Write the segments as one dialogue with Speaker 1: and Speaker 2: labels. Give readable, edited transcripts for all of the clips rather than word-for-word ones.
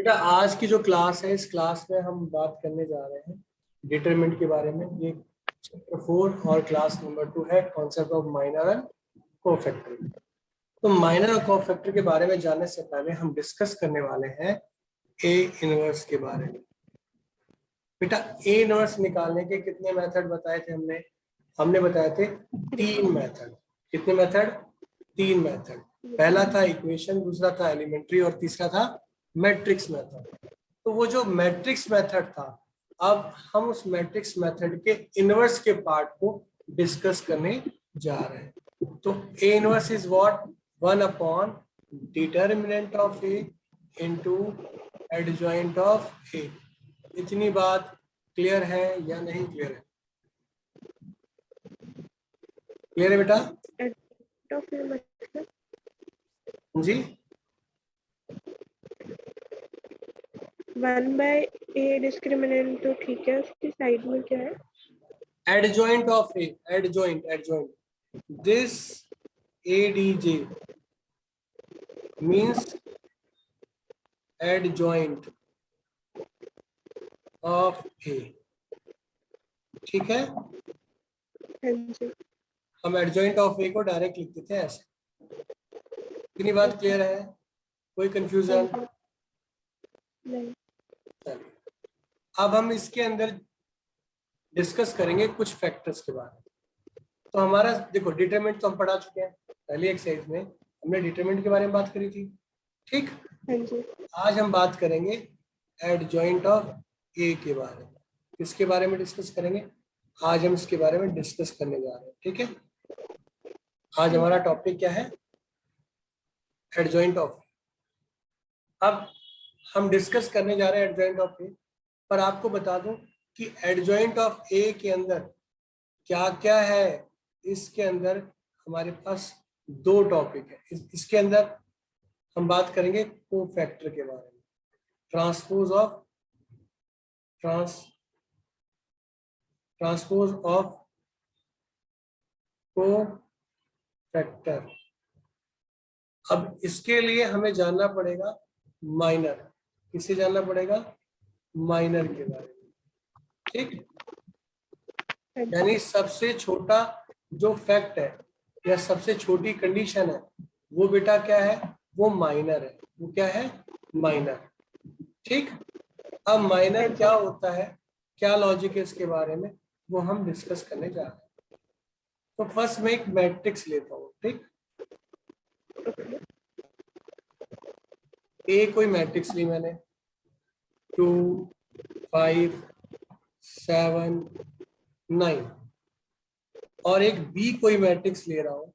Speaker 1: बेटा आज की जो क्लास है, इस क्लास में हम बात करने जा रहे हैं डिटरमिनेंट के बारे में। ये चैप्टर 4 और क्लास नंबर 2 है, concept of minor and cofactor. तो माइनर और कोफैक्टर के बारे में जानने से पहले हम डिस्कस करने वाले हैं ए इनवर्स के बारे में। बेटा ए इनवर्स निकालने के कितने मेथड बताए थे हमने? हमने बताए थे 3 मेथड। कितने मेथड? 3 मेथड। पहला था इक्वेशन, दूसरा था एलिमेंट्री और तीसरा था मैट्रिक्स मेथड। तो वो जो मैट्रिक्स मेथड था, अब हम उस मैट्रिक्स मेथड के इनवर्स के पार्ट को डिस्कस करने जा रहे हैं। तो A inverse is what? 1 upon determinant of A into adjoint of A. इतनी बात क्लियर है या नहीं क्लियर है? क्लियर है बेटा? जी
Speaker 2: 1/a डिस्क्रिमिनेंट तो ठीक है, उसकी साइड में क्या है?
Speaker 1: Adjoint of A, adjoint this adj means adjoint of a। ठीक है, हम एडजॉइंट ऑफ ए को डायरेक्ट लिखते थे ऐसे। इतनी बात क्लियर है? कोई कंफ्यूजन?
Speaker 2: नहीं।
Speaker 1: चलिए अब हम इसके अंदर डिस्कस करेंगे कुछ फैक्टर्स के बारे में। तो हमारा देखो, डिटरमिनेंट तो हम पढ़ा चुके हैं, पहली एक्सरसाइज में हमने डिटरमिनेंट के बारे में बात करी थी। ठीक, आज हम बात करेंगे एडजॉइंट ऑफ ए के बारे में। किसके बारे में डिस्कस करेंगे? आज हम इसके बारे में डिस्कस करने जा रहे हैं। ठीक है, आज हमारा टॉपिक क्या है? Adjoint of. अब हम डिस्कस करने जा रहे हैं एडजॉइंट ऑफ ए, पर आपको बता दूं कि एडजॉइंट ऑफ ए के अंदर क्या क्या है। इसके अंदर हमारे पास 2 टॉपिक है। इसके अंदर हम बात करेंगे कोफैक्टर के बारे में, ट्रांसपोज ऑफ कोफैक्टर। अब इसके लिए हमें जानना पड़ेगा माइनर। किसे जानना पड़ेगा? माइनर के बारे में। ठीक, यानी सबसे छोटा जो फैक्ट है या सबसे छोटी कंडीशन है वो बेटा क्या है? वो माइनर है। वो क्या है? माइनर। ठीक, अब माइनर क्या होता है, क्या लॉजिक है इसके बारे में, वो हम डिस्कस करने जा रहे हैं। तो फर्स्ट मैं एक मैट्रिक्स लेता हूँ। ठीक, ए कोई मैट्रिक्स ली मैंने, 2 5 7 9, और एक बी कोई मैट्रिक्स ले रहा हूं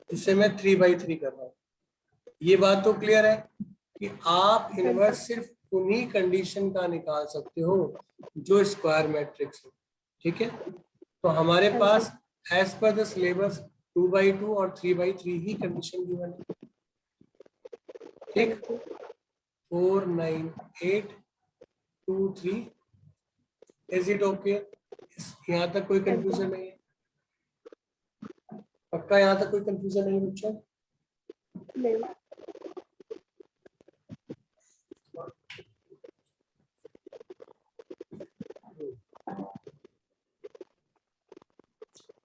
Speaker 1: जिसे मैं 3/3 कर रहा हूं। ये बात तो क्लियर है कि आप इनवर्स सिर्फ उन्हीं कंडीशन का निकाल सकते हो जो स्क्वायर मैट्रिक्स हो। ठीक है, तो हमारे पास एज पर द सिलेबस 2/2 और 3/3 ही कंडीशन गिवन है। ठीक, 4 9 8 2 3। Is it okay? यहाँ तक कोई कंफ्यूजन नहीं है? पक्का यहाँ तक कोई कंफ्यूजन नहीं बच्चों?
Speaker 2: नहीं।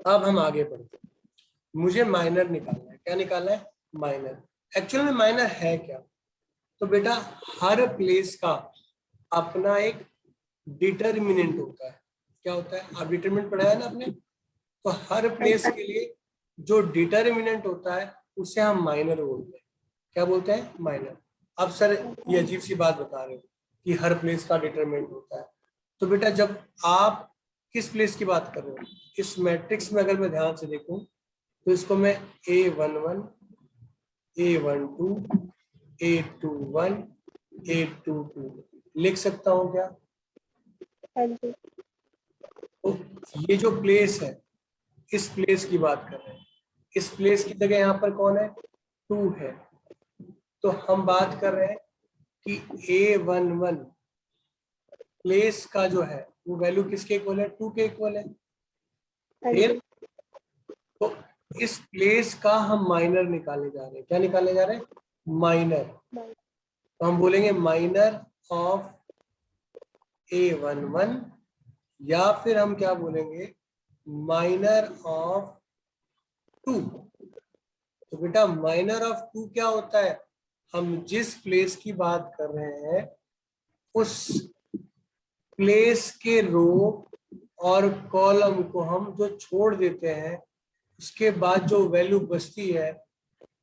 Speaker 1: अब हम आगे बढ़ते हैं। मुझे माइनर निकालना है। क्या निकालना है? माइनर। एक्चुअल में माइनर है क्या? तो बेटा हर प्लेस का अपना एक डिटरमिनेंट होता है। क्या होता है? आप डिटरमिनेंट पढ़ा है ना आपने? तो हर प्लेस के लिए जो डिटरमिनेंट होता है उसे हम माइनर बोलते हैं। क्या बोलते हैं? माइनर। अब सर ये अजीब सी बात बता रहे हो कि हर प्लेस का डिटरमिनेंट होता है। तो बेटा जब आप किस प्लेस की बात कर रहे हो, इस मैट्रिक्स में अगर मैं ध्यान से देखूं तो इसको मैं A11 A12 A21 A22 लिख सकता हूं क्या? तो ये जो प्लेस है, इस प्लेस की बात कर रहे हैं। इस प्लेस की जगह यहाँ पर कौन है? 2 है। तो हम बात कर रहे हैं कि A11 प्लेस का जो है वो वैल्यू किसके इक्वल है? 2 के इक्वल है। फिर तो इस प्लेस का हम माइनर निकालने जा रहे हैं। क्या निकालने जा रहे हैं? माइनर। तो हम बोलेंगे माइनर ऑफ A11, या फिर हम क्या बोलेंगे माइनर ऑफ 2। तो बेटा माइनर ऑफ 2 क्या होता है, हम जिस प्लेस की बात कर रहे हैं उस प्लेस के रो और कॉलम को हम जो छोड़ देते हैं उसके बाद जो वैल्यू बचती है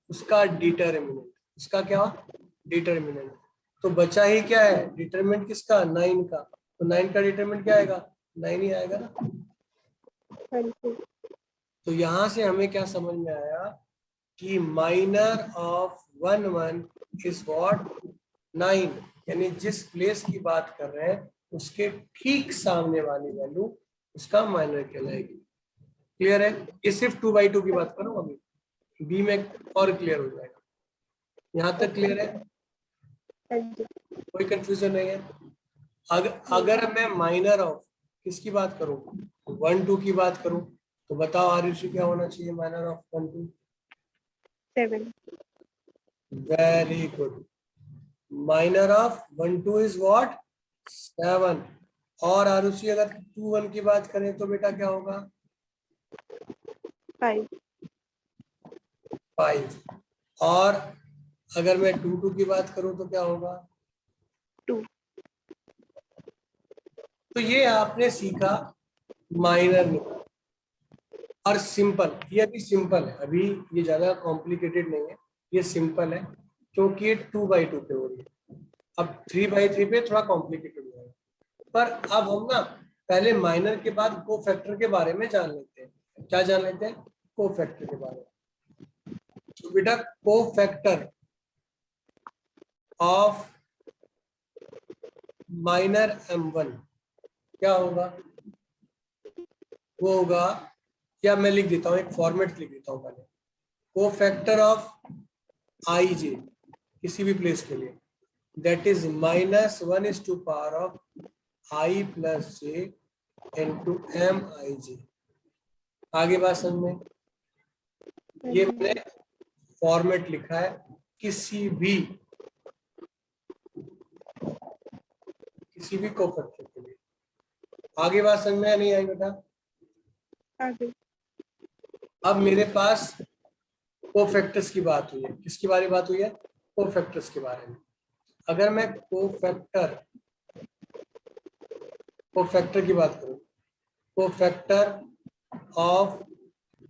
Speaker 1: उसका डिटरमिनेंट, उसका क्या डिटरमिनेंट। तो बचा ही क्या है डिटरमिनेंट किसका 9 का, तो 9 का डिटरमिनेंट क्या आएगा 9 ही आएगा ना।
Speaker 2: हाँ जी।
Speaker 1: तो यहां से हमें क्या समझ में आया कि माइनर ऑफ 1 इज व्हाट 9, यानी जिस प्लेस की बात कर रहे हैं उसके ठीक सामने वाली वैल्यू उसका माइनर कहलाएगी। क्लियर है, ये सिर्फ 2/2 की बात करो, अभी बी में और क्लियर हो जाएगा। यहाँ तक क्लियर है,
Speaker 2: हाँ जी।
Speaker 1: कोई कंफ्यूजन नहीं है। अगर मैं माइनर ऑफ किसकी बात करूं 1-2 की बात करूं तो बताओ आरुषि क्या होना चाहिए minor of 1-2।
Speaker 2: 7।
Speaker 1: Very good, minor of 1-2 is what 7। और आरुषि अगर 2-1 की बात करें तो बेटा क्या होगा
Speaker 2: 5।
Speaker 1: 5। और अगर मैं 2-2 की बात करूं तो क्या होगा
Speaker 2: 2।
Speaker 1: तो ये आपने सीखा माइनर निकाल और सिंपल। ये अभी सिंपल है, अभी ये ज्यादा कॉम्प्लिकेटेड नहीं है, ये सिंपल है क्योंकि ये 2/2 पे हो रही है। अब 3/3 पे थोड़ा कॉम्प्लिकेटेड हो जाएगा। पर अब हम ना पहले माइनर के बाद कोफैक्टर के बारे में जान लेते हैं। क्या जान लेते हैं कोफैक्टर के बारे में। तो बेटा कोफैक्टर ऑफ माइनर M1 क्या होगा, वो होगा, या मैं लिख देता हूँ एक फॉर्मेट लिख देता हूँ पहले, कोफैक्टर ऑफ IJ किसी भी प्लेस के लिए that is -1:power I + J into MIJ। आगे बात समझ में, ये मैंने फॉर्मेट लिखा है किसी भी कोफैक्टर के लिए। आगे बात समझ में नहीं आई बेटा।
Speaker 2: आगे।
Speaker 1: अब मेरे पास कोफैक्टर्स की बात हुई है, किसके बारे में बात हुई है कोफैक्टर्स के बारे में। अगर मैं कोफैक्टर की बात करूं, कोफैक्टर ऑफ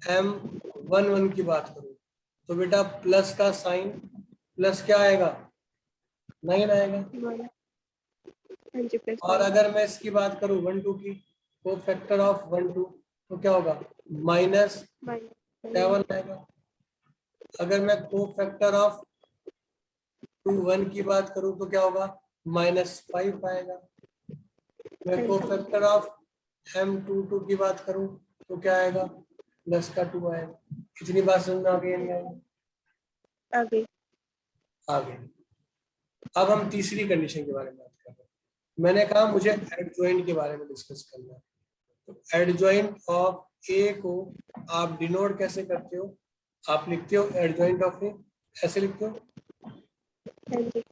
Speaker 1: M11 की बात करूं तो बेटा प्लस का साइन प्लस क्या आएगा 9 आएगा।
Speaker 2: 1। हाँ जी, प्लस
Speaker 1: और
Speaker 2: 9।
Speaker 1: अगर मैं इसकी बात करूं 1-2 की, कोफैक्टर ऑफ 1-2 तो क्या होगा -7 आएगा। अगर मैं कोफैक्टर ऑफ 2-1 की बात करूं तो क्या होगा -5 आएगा। मैं कोफैक्टर ऑफ M22 की बात करूं तो क्या आएगा प्लस का 2 आएगा। कितनी बात समझ में आ गई नहीं आई?
Speaker 2: आगे।
Speaker 1: आगे अब हम तीसरी कंडीशन के बारे में बात कर रहे हैं। मैंने कहा मुझे एडजॉइंट के बारे में डिस्कस करना है। तो एडजॉइंट ऑफ ए को आप डिनोट कैसे करते हो, आप लिखते हो एडजॉइंट ऑफ ए, ऐसे लिखते हो।
Speaker 2: हाँ जी।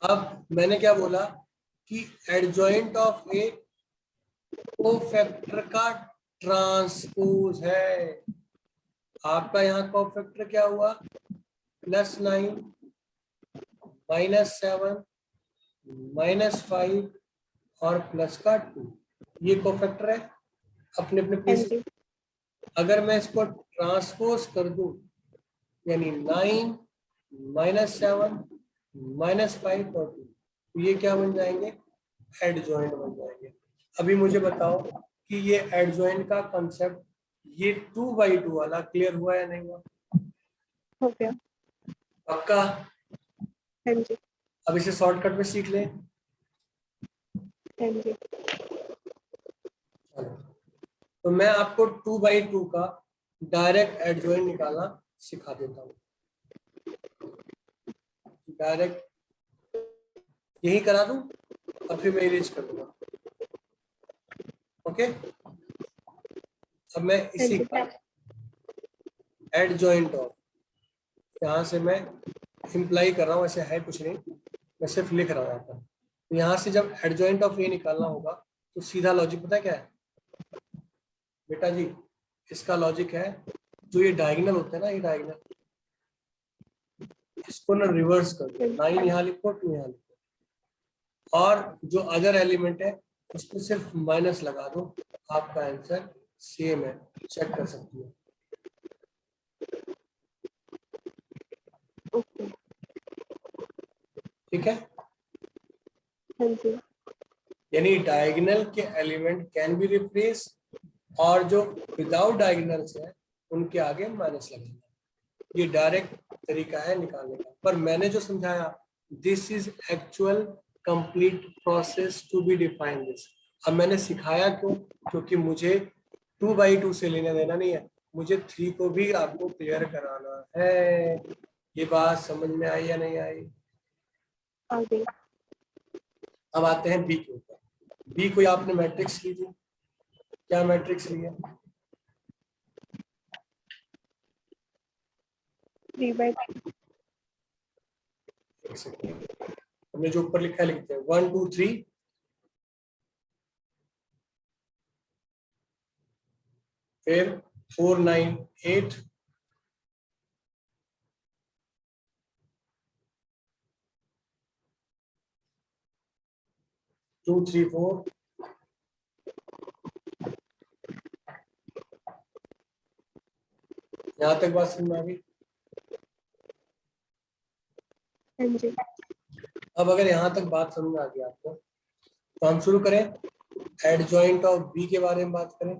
Speaker 1: अब मैंने क्या बोला कि एडजॉइंट ऑफ ए कोफैक्टर का ट्रांसपोज है। आपका यहाँ कोफैक्टर क्या हुआ +9 -7 -5 और प्लस का 2, ये कोफैक्टर है अपने अपने
Speaker 2: हाँ
Speaker 1: प्लेस।
Speaker 2: जी।
Speaker 1: अगर मैं इसको ट्रांसपोज कर दूं यानी 9 -7 -5 और 2, तो ये क्या बन जाएंगे एडजॉइंट बन जाएंगे। अभी मुझे बताओ कि ये एडजॉइंट का कंसेप्ट ये 2/2 वाला क्लियर हुआ या नहीं हुआ?
Speaker 2: हो गया।
Speaker 1: पक्का?
Speaker 2: हाँ जी।
Speaker 1: अब इसे शॉर्टकट में सीख लें।
Speaker 2: हाँ जी।
Speaker 1: तो मैं आपको 2/2 का डायरेक्ट एडजॉइंट निकालना सिखा देता हूँ। डायरेक्ट यही करा दूं और फिर मैं इरेज कर दूंगा। ओके, अब मैं
Speaker 2: हाँ
Speaker 1: इसी
Speaker 2: जी।
Speaker 1: का एडजॉइंट ऑफ, यहाँ से मैं इम्प्लाई कर रहा हूँ, ऐसे है कुछ नहीं, मैं सिर्फ लिख रहा हूँ यहाँ पर। तो यहाँ से जब एडजॉइंट ऑफ ए निकालना होगा तो सीधा लॉजिक पता है क्या है बेटा जी? इसका लॉजिक है जो ये डायगोनल होता है ना, ये डायगोनल, इसको ना रिवर्स कर दो, 9 यहाँ लिखो 2 यहाँ लिखो, और जो अदर एलिमेंट है उसको सिर्फ माइनस लगा दो, आपका आंसर सेम है, चेक कर सकती हो।
Speaker 2: ओके।
Speaker 1: ठीक है,
Speaker 2: हाँ जी।
Speaker 1: यानी डायगोनल के एलिमेंट कैन बी रिप्लेस, और जो विदाउट डायगोनल्स है उनके आगे माइनस लगेगा। ये डायरेक्ट तरीका है निकालने का, पर मैंने जो समझाया this is actual complete process to be define this. अब मैंने सिखाया क्यों? क्योंकि मुझे 2/2 से लेना देना नहीं है, मुझे 3 को भी आपको क्लियर कराना है। ये बात समझ में आई या नहीं आई?
Speaker 2: आ गई।
Speaker 1: अब आते हैं बी के ऊपर। बी कोई आपने मैट्रिक्स ली थी, क्या मैट्रिक्स लिया?
Speaker 2: 3/3।
Speaker 1: एक सेकंड, हमने जो ऊपर लिखा है लिखते हैं 1 2 3, फिर 4 9 8, टू 3 4, यहाँ तक बात समझ में आ गई?
Speaker 2: हाँ जी।
Speaker 1: अब अगर यहाँ तक बात समझ में आ गई आपको, तो हम शुरू करें एडजॉइंट ऑफ बी के बारे में बात करें।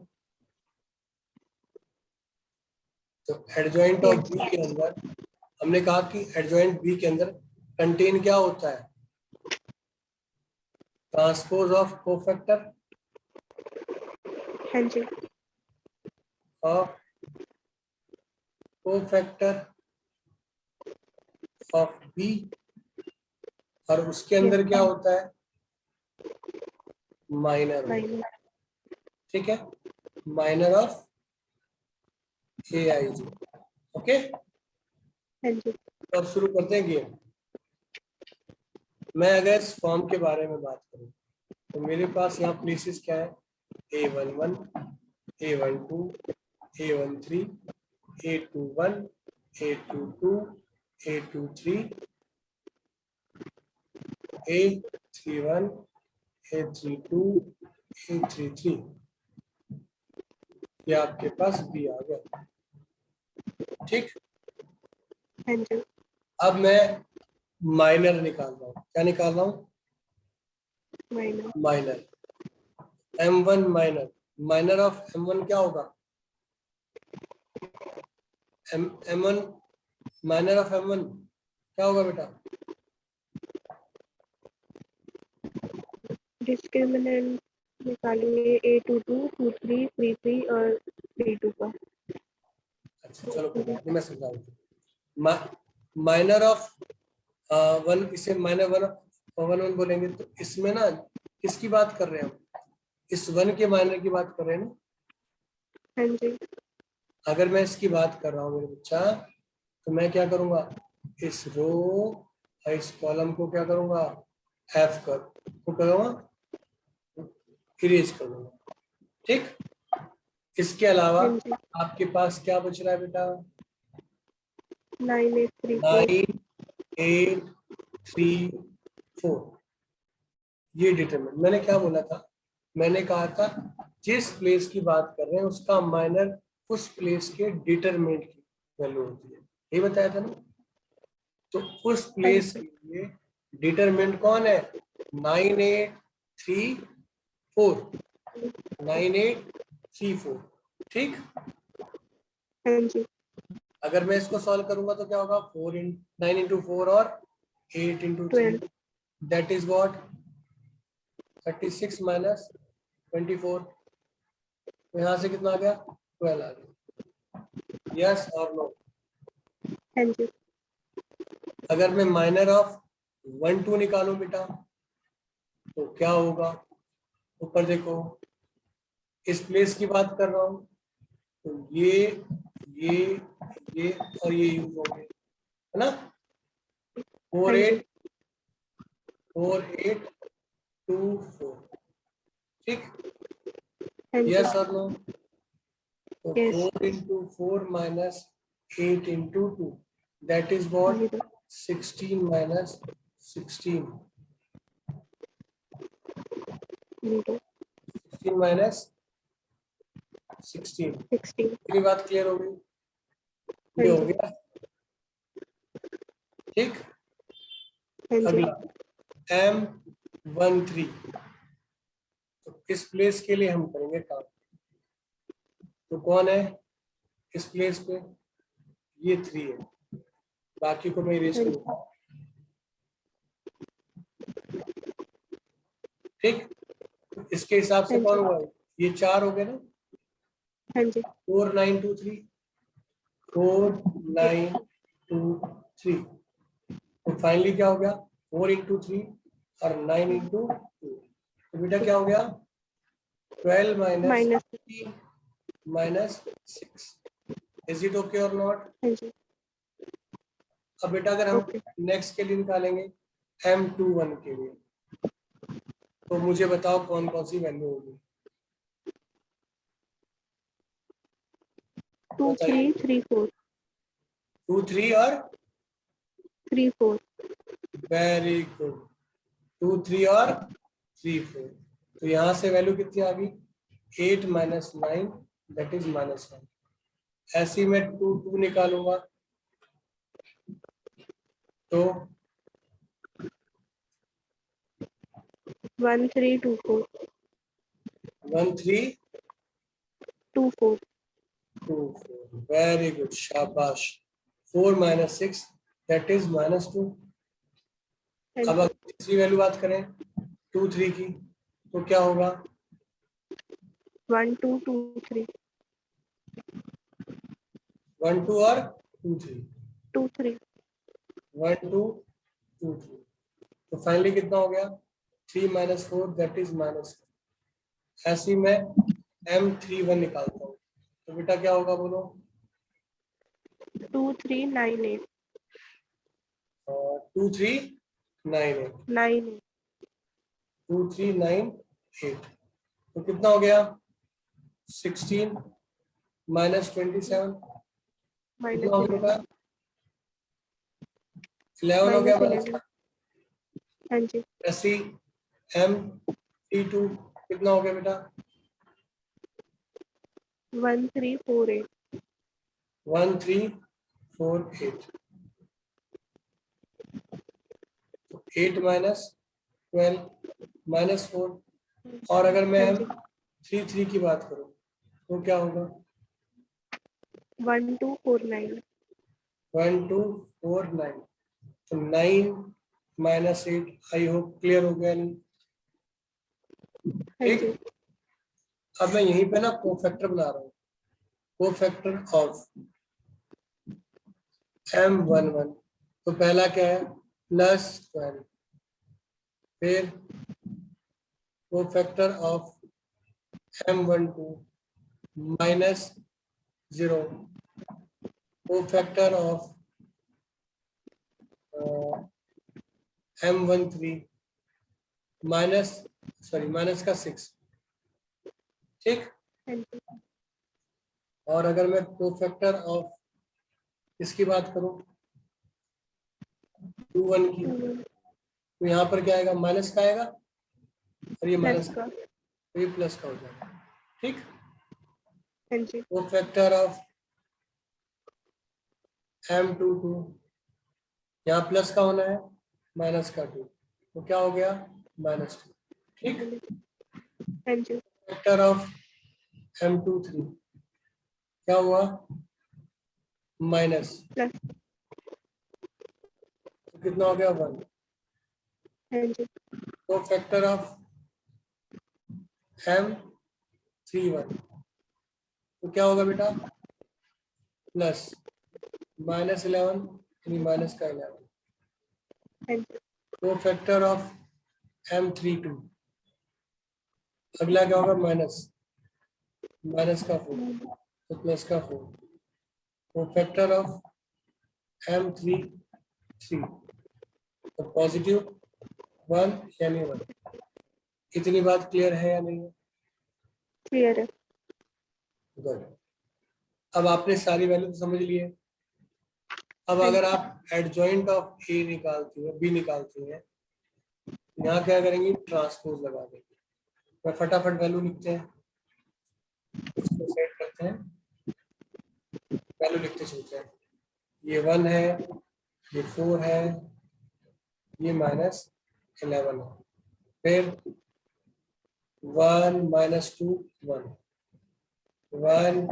Speaker 1: तो एडजॉइंट ऑफ बी के अंदर हमने कहा कि एडजॉइंट बी के अंदर कंटेन क्या होता है? ट्रांसपोज ऑफ कोफैक्टर
Speaker 2: हाँ जी।
Speaker 1: ऑफ कोफैक्टर ऑफ बी, और उसके अंदर क्या होता है? माइनर।
Speaker 2: माइनस।
Speaker 1: ठीक है, माइनर ऑफ ए आई जी। ओके,
Speaker 2: हाँ जी।
Speaker 1: तो अब शुरू करते हैं गेम। मैं अगर इस फॉर्म के बारे में बात करूं तो मेरे पास यहाँ प्लेसेस क्या है? A11, A12, A13, A21, A22, A23, A31, A32, A33, ये आपके पास B आ गया। ठीक,
Speaker 2: हाँ जी।
Speaker 1: अब मैं माइनर निकाल रहा हूँ। क्या निकाल रहा हूँ?
Speaker 2: Minus.
Speaker 1: Minor M1 minor. Minor of M1 क्या होगा? M1 माइनर ऑफ M1 क्या होगा बेटा?
Speaker 2: डिस्क्रिमिनेंट निकालिए A22, 23, 33 और 32 का।
Speaker 1: अच्छा चलो कोई बात नहीं, मैं समझाऊंगा। माइनर ऑफ वन, इसे माइनर वन वन वन बोलेंगे, तो इसमें ना किसकी बात कर रहे हैं हम? इस वन के माइनर की बात कर रहे हैं ना।
Speaker 2: हाँ जी।
Speaker 1: अगर मैं इसकी बात कर रहा हूँ मेरे बच्चा, तो मैं क्या करूंगा? इस रो और इस कॉलम को क्या करूंगा? एफ को करूंगा, इरेज कर दूंगा। ठीक, इसके अलावा
Speaker 2: हाँ जी।
Speaker 1: आपके पास क्या बच रहा है बेटा?
Speaker 2: 9 8 3 4।
Speaker 1: 9 8 3 4, ये डिटरमिनेंट। मैंने क्या बोला था? मैंने कहा था जिस प्लेस की बात कर रहे हैं उसका माइनर उस प्लेस के डिटरमिनेंट की वैल्यू होती है, ये बताया था ना। तो उस
Speaker 2: हाँ
Speaker 1: प्लेस के
Speaker 2: जी।
Speaker 1: लिए डिटरमिनेंट कौन है? 9 8 3 4, 9 8 3 4। ठीक,
Speaker 2: हाँ जी।
Speaker 1: अगर मैं इसको सॉल्व करूंगा तो क्या होगा? 9 इंटू 4 और 8 into 3,
Speaker 2: 12।
Speaker 1: That is what? 36 minus 24। तो यहाँ से कितना आ गया? 12 आ गया। यस और नो?
Speaker 2: हाँ जी।
Speaker 1: अगर मैं माइनर ऑफ 1 2 निकालूं बेटा तो क्या होगा? ऊपर देखो, इस प्लेस की बात कर रहा हूं, तो ये ये और ये यूज होंगे, है ना? 4
Speaker 2: हाँ जी।
Speaker 1: 8 4824, ठीक?
Speaker 2: हाँ जी,
Speaker 1: यस और नो? तो
Speaker 2: Yes.
Speaker 1: 4 into 4 minus 8 into 2, that is what?
Speaker 2: 0.
Speaker 1: 16 minus 16.
Speaker 2: 0.
Speaker 1: 16 minus 16.
Speaker 2: 16.
Speaker 1: मेरी बात क्लियर हो गई?
Speaker 2: हाँ
Speaker 1: ये हो
Speaker 2: जी,
Speaker 1: गया, ठीक?
Speaker 2: हाँ जी,
Speaker 1: अगला M13, तो इस प्लेस के लिए हम करेंगे काम। तो कौन है इस प्लेस पे? ये 3 है, बाकी को मैं इरेज
Speaker 2: हाँ
Speaker 1: कर
Speaker 2: जी,
Speaker 1: दूंगा, ठीक? तो इसके हिसाब से
Speaker 2: हाँ
Speaker 1: कौन
Speaker 2: जी,
Speaker 1: हुआ? ये 4 हो गए ना?
Speaker 2: हाँ जी,
Speaker 1: 4 9 2 3, 4 9 2 3, तो फाइनली क्या हो गया? 4 into 3 और 9 into 2, तो बेटा क्या हो गया? 12 minus
Speaker 2: minus
Speaker 1: 15 minus 6. Is it okay और नॉट?
Speaker 2: हाँ जी,
Speaker 1: अब बेटा अगर हम
Speaker 2: ओके,
Speaker 1: नेक्स्ट के लिए निकालेंगे M21 के लिए, तो मुझे बताओ कौन कौन सी वैल्यू होगी?
Speaker 2: 2 3 3 4
Speaker 1: 2 3 और
Speaker 2: 3 4
Speaker 1: वेरी गुड, 2 3 और 3 4, तो यहाँ से वैल्यू कितनी आ गई? 8 minus 9, that is -1. ऐसे ही मैं 2 2 निकालूंगा तो
Speaker 2: 1 3 2 4
Speaker 1: 1 3
Speaker 2: 2 4
Speaker 1: 2 4, वेरी गुड, शाबाश। 4 minus 6, that is -2.
Speaker 2: हाँ
Speaker 1: अब
Speaker 2: जी,
Speaker 1: अगर तीसरी वैल्यू बात करें 2 3 की, तो क्या होगा?
Speaker 2: 1 2 2 3
Speaker 1: 1 2 और 2 3,
Speaker 2: 2 3
Speaker 1: 1 2 2 3, तो फाइनली कितना हो गया? 3 minus 4, that is -1. ऐसे ही मैं M31 निकालता हूँ, तो बेटा क्या होगा बोलो?
Speaker 2: 2 3 9 8
Speaker 1: 2 3 9 8,
Speaker 2: 9 8
Speaker 1: 2 3 9 8, तो कितना हो गया? 16 minus 27, कितना हो
Speaker 2: माइनस
Speaker 1: गया बेटा?
Speaker 2: 11
Speaker 1: इलेवन हो गया
Speaker 2: माइनस
Speaker 1: माइनस
Speaker 2: 11
Speaker 1: का।
Speaker 2: हाँ जी,
Speaker 1: ऐसी M32 कितना हो गया बेटा?
Speaker 2: 1 3 4 8
Speaker 1: 1348, 8 minus 12 -4, और अगर मैं
Speaker 2: हाँ जी,
Speaker 1: M33 की बात करूं तो क्या होगा?
Speaker 2: 1 2 4 9
Speaker 1: 1249, तो 9 minus 8, आई होप क्लियर हो गया नहीं?
Speaker 2: हाँ
Speaker 1: ठीक,
Speaker 2: जी,
Speaker 1: अब मैं यहीं पे ना कोफैक्टर बना रहा हूँ, कोफैक्टर ऑफ M11, तो पहला क्या है? +12, फिर cofactor of M12 -0, cofactor of M13 minus का 6, ठीक?
Speaker 2: हाँ जी,
Speaker 1: और अगर मैं कोफैक्टर ऑफ इसकी बात करूं 21 की, तो यहाँ पर क्या आएगा? माइनस का आएगा, और ये माइनस
Speaker 2: प्लस का
Speaker 1: तो ये प्लस का हो जाएगा, ठीक?
Speaker 2: हाँ जी,
Speaker 1: कोफैक्टर ऑफ M22, यहाँ प्लस का होना है, माइनस का 2, तो क्या हो गया? -2, ठीक?
Speaker 2: हाँ जी,
Speaker 1: फैक्टर ऑफ M23 क्या हुआ? माइनस,
Speaker 2: प्लस
Speaker 1: तो कितना हो गया? 1,
Speaker 2: हाँ जी,
Speaker 1: तो फैक्टर ऑफ M31, तो क्या होगा बेटा? प्लस -11, यानी माइनस का 11,
Speaker 2: हाँ जी,
Speaker 1: तो फैक्टर ऑफ M32, अगला क्या होगा? माइनस का 4, तो प्लस का 4, तो फैक्टर ऑफ M33, तो पॉजिटिव 1 यानी 1। इतनी बात क्लियर है या नहीं?
Speaker 2: क्लियर है।
Speaker 1: गुड। अब आपने सारी वैल्यू तो समझ ली है। अब
Speaker 2: हाँ
Speaker 1: अगर
Speaker 2: जी।
Speaker 1: आप एडजॉइंट ऑफ ए निकालती है, बी निकालती है, यहाँ क्या करेंगी? ट्रांसपोज लगा देंगे। मैं फटाफट वैल्यू लिखते हैं, इसको सेट करते हैं, वैल्यू लिखते चलते हैं। ये 1 है, ये 4 है, ये -11 है, फिर 1 -2 1, 1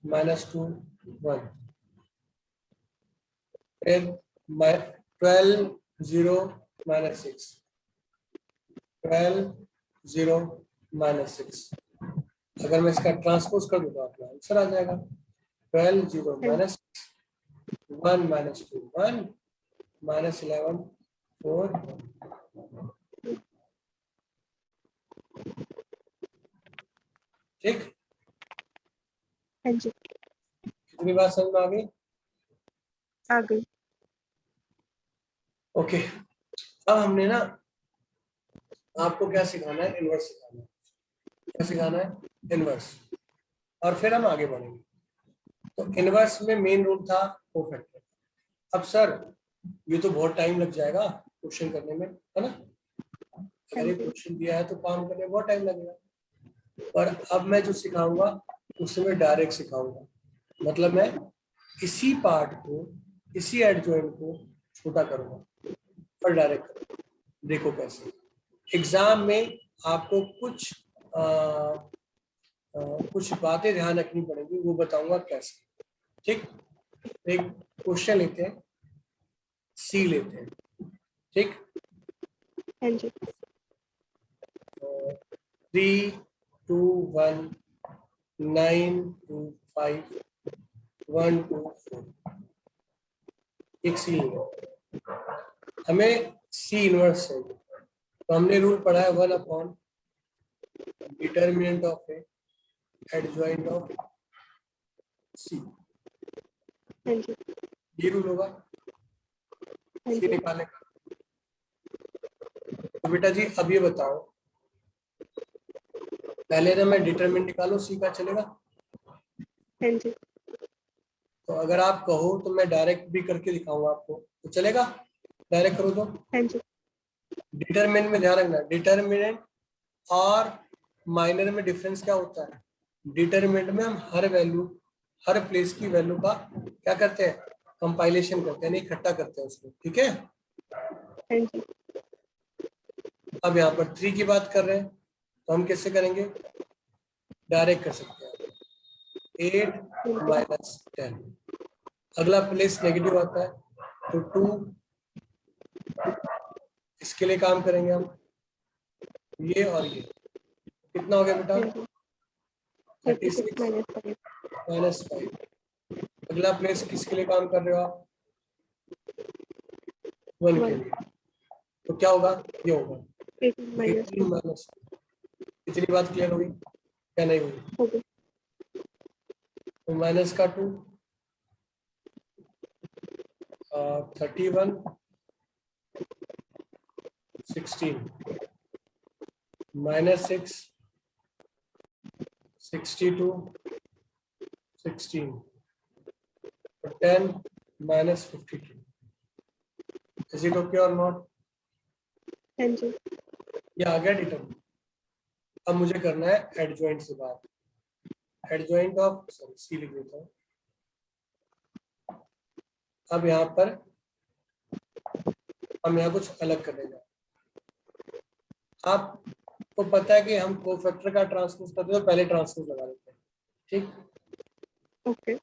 Speaker 1: -2 1, फिर 12 0 -6, 12 0 -6। अगर मैं इसका ट्रांसपोज कर दूं तो आपका आंसर आ जाएगा। 12 0
Speaker 2: हाँ जी।
Speaker 1: -1 -2 1 -11 4 1। ठीक,
Speaker 2: हाँ जी।
Speaker 1: कितनी बात समझ में आ गई?
Speaker 2: आ गई।
Speaker 1: ओके, अब हमने ना आपको क्या सिखाना है? इनवर्स सिखाना है। क्या सिखाना है? इनवर्स। और फिर हम आगे बढ़ेंगे। तो इनवर्स में मेन रूल था कोफैक्टर। अब सर ये तो बहुत टाइम लग जाएगा क्वेश्चन करने में, है ना?
Speaker 2: हाँ
Speaker 1: अगर ये
Speaker 2: जी।
Speaker 1: क्वेश्चन दिया है तो काम करने में बहुत टाइम लगेगा। पर अब मैं जो सिखाऊंगा उससे मैं डायरेक्ट सिखाऊंगा। मतलब मैं इसी पार्ट को, इसी एडजॉइंट को छोटा करूंगा और डायरेक्ट करूंगा। देखो कैसे। एग्जाम में आपको कुछ बातें ध्यान रखनी पड़ेगी, वो बताऊंगा कैसे। ठीक, एक क्वेश्चन लेते हैं, सी लेते हैं। ठीक,
Speaker 2: हाँ जी।
Speaker 1: 3 2 1 9 2 5 1 2 4। एक सी है, हमें सी इनवर्स है। तो हमने रूल पढ़ा है 1 upon determinant of A adjoint of C.
Speaker 2: हाँ जी।
Speaker 1: ये रूल होगा,
Speaker 2: हाँ
Speaker 1: सी
Speaker 2: जी।
Speaker 1: निकालने का। तो बेटा जी अब ये बताओ, पहले ना मैं डिटरमिनेंट निकालूं सी का, चलेगा?
Speaker 2: हाँ जी।
Speaker 1: तो अगर आप कहो तो मैं डायरेक्ट भी करके दिखाऊंगा आपको, तो चलेगा? डायरेक्ट करो तो।
Speaker 2: हाँ जी।
Speaker 1: डिटरमिनेंट में ध्यान रखना, डिटरमिनेंट और माइनर में डिफरेंस क्या होता है? डिटरमिनेंट में हम हर वैल्यू, हर प्लेस की वैल्यू का क्या करते हैं? कंपाइलेशन करते हैं, इकट्ठा करते हैं उसको। ठीक है?
Speaker 2: हाँ जी।
Speaker 1: अब यहाँ पर 3 की बात कर रहे हैं तो हम कैसे करेंगे? डायरेक्ट कर सकते हैं, 8 - 10। अगला प्लेस नेगेटिव आता है तो 2, इसके लिए काम करेंगे हम, ये और ये। कितना हो गया बेटा?
Speaker 2: हाँ जी। 36
Speaker 1: 36
Speaker 2: -5।
Speaker 1: -5। अगला प्लेस किसके लिए काम कर रहे हो आप? 1 के
Speaker 2: 1।
Speaker 1: लिए। तो क्या होगा? ये होगा
Speaker 2: 18
Speaker 1: 18
Speaker 2: -2।
Speaker 1: - इतनी बात क्लियर हुई क्या नहीं हुई?
Speaker 2: हो गई।
Speaker 1: तो माइनस का 2, 31 16 -6 62 16 10 -52। इज इट ओके और नॉट?
Speaker 2: हाँ जी।
Speaker 1: ये आ गया डिटरमिनेंट। अब मुझे करना है एडजॉइंट से बात। एडजॉइंट ऑफ, सॉरी सी लिख देता हूँ। अब यहाँ पर हम यहाँ कुछ अलग करने जा रहे हैं। आपको पता है कि हम कोफैक्टर का ट्रांसपोज करते हैं तो पहले ट्रांसपोज लगा देते हैं। ठीक,
Speaker 2: ओके।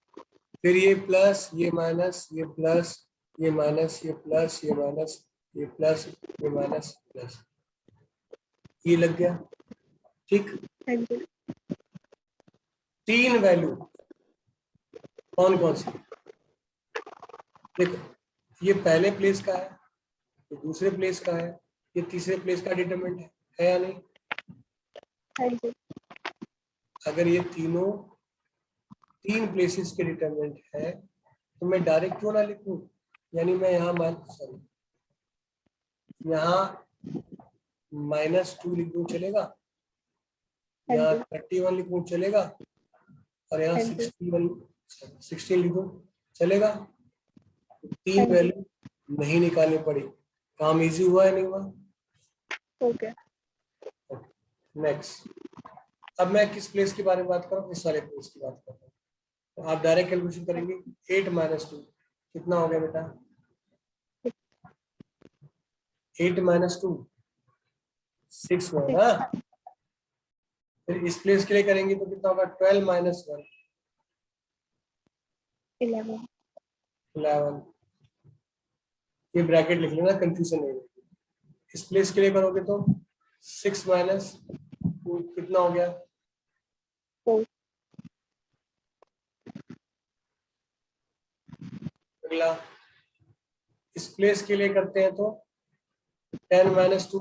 Speaker 1: फिर ये प्लस, ये माइनस, ये प्लस, ये माइनस, ये प्लस, ये माइनस, ये प्लस, ये माइनस, प्लस, ये लग गया। ठीक,
Speaker 2: हाँ जी।
Speaker 1: 3 वैल्यू कौन कौन सी? देखो, ये पहले प्लेस का है, ये दूसरे प्लेस का है, ये तीसरे प्लेस का डिटरमिनेंट है या नहीं?
Speaker 2: हाँ जी।
Speaker 1: अगर ये तीनों 3 प्लेसेस के डिटरमिनेंट है तो मैं डायरेक्ट क्यों ना लिखूं? यानी मैं यहाँ मान, सॉरी, यहाँ -2 लिख दूं चलेगा,
Speaker 2: हाँ
Speaker 1: यहाँ
Speaker 2: जी
Speaker 1: 31 लिख दूं चलेगा, और यहाँ
Speaker 2: हाँ जी
Speaker 1: 16 लिख दूं चलेगा।
Speaker 2: हाँ
Speaker 1: तीन
Speaker 2: जी
Speaker 1: वैल्यू नहीं निकालनी पड़ी, काम इजी हुआ है नहीं हुआ?
Speaker 2: ओके
Speaker 1: नेक्स्ट, अब मैं किस प्लेस की बारे में बात कर रहा हूँ, इस वाले प्लेस की बात कर रहा हूँ। तो आप डायरेक्ट कैलकुलेशन करेंगे, 8 - 2 कितना हो गया बेटा? 8 - 2 6 हुआ ना। फिर इस प्लेस के लिए करेंगे तो कितना होगा? 12 - 1
Speaker 2: 11
Speaker 1: 11। ये ब्रैकेट लिख लेना, कंफ्यूजन नहीं होगी। इस प्लेस के लिए करोगे तो 6 - 2 कितना हो गया?
Speaker 2: 4
Speaker 1: अगला इस प्लेस के लिए करते हैं तो 10 - 2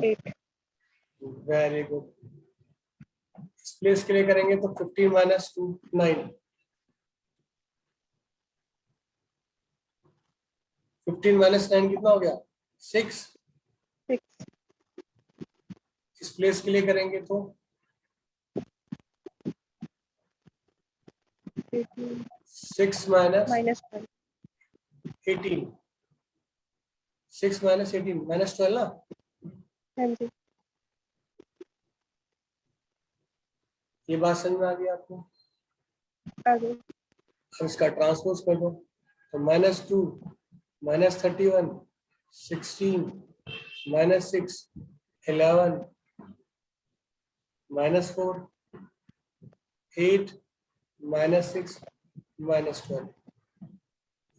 Speaker 2: 8
Speaker 1: वेरी गुड। इस प्लेस के लिए करेंगे तो 15 - 2 9 15 - 9 कितना हो गया? 6।
Speaker 2: 6
Speaker 1: इस प्लेस के लिए करेंगे तो
Speaker 2: 18
Speaker 1: 6 -
Speaker 2: -1
Speaker 1: 18 6 - 18 -12 ना।
Speaker 2: हाँ जी
Speaker 1: ये बात समझ में आ गई आपको?
Speaker 2: आगे
Speaker 1: अब इसका ट्रांसपोज कर दो तो -2 -31 16 -6 11 -4 8 -6 -12।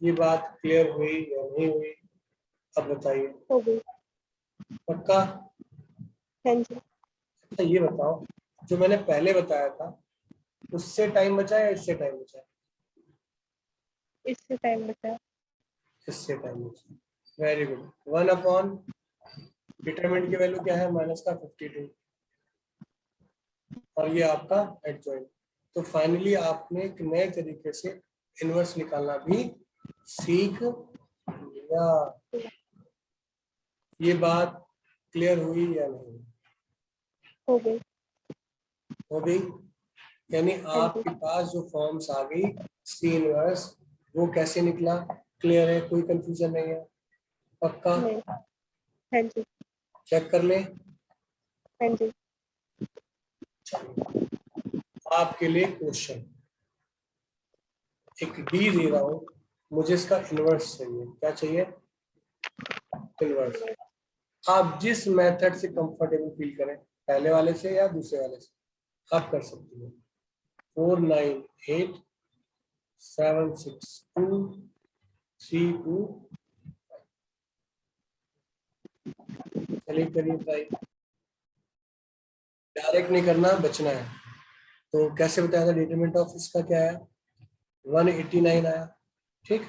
Speaker 1: ये बात क्लियर हुई या नहीं हुई? अब बताइए।
Speaker 2: हो गई
Speaker 1: पक्का?
Speaker 2: हाँ जी
Speaker 1: अच्छा ये बताओ, जो मैंने पहले बताया था उससे टाइम बचा या इससे टाइम बचा?
Speaker 2: इससे टाइम बचा
Speaker 1: इससे टाइम बचा। Very good. 1 अपॉन डिटरमिनेंट की वैल्यू क्या है? -52, और ये आपका एडजॉइंट। तो फाइनली आपने एक नए तरीके से इनवर्स निकालना भी सीख लिया। ये बात क्लियर हुई या नहीं?
Speaker 2: हो गई
Speaker 1: हो गई। यानी
Speaker 2: हाँ जी
Speaker 1: आपके पास जो फॉर्म्स आ गई सी इनवर्स, वो कैसे निकला? क्लियर है, कोई कंफ्यूजन नहीं है? पक्का?
Speaker 2: नहीं हाँ जी
Speaker 1: चेक कर ले।
Speaker 2: हाँ जी
Speaker 1: आपके लिए क्वेश्चन, एक डी दे रहा हूं, मुझे इसका इनवर्स चाहिए। क्या चाहिए? इनवर्स। आप जिस मेथड से कंफर्टेबल फील करें, पहले वाले से या दूसरे वाले से, आप कर सकती हैं। 4 9 8 7 6 2 3 2। चलिए करिए ट्राई। डायरेक्ट नहीं करना, बचना है। तो कैसे बताया था? डिटरमिनेंट ऑफ इसका क्या है? 189 आया। ठीक,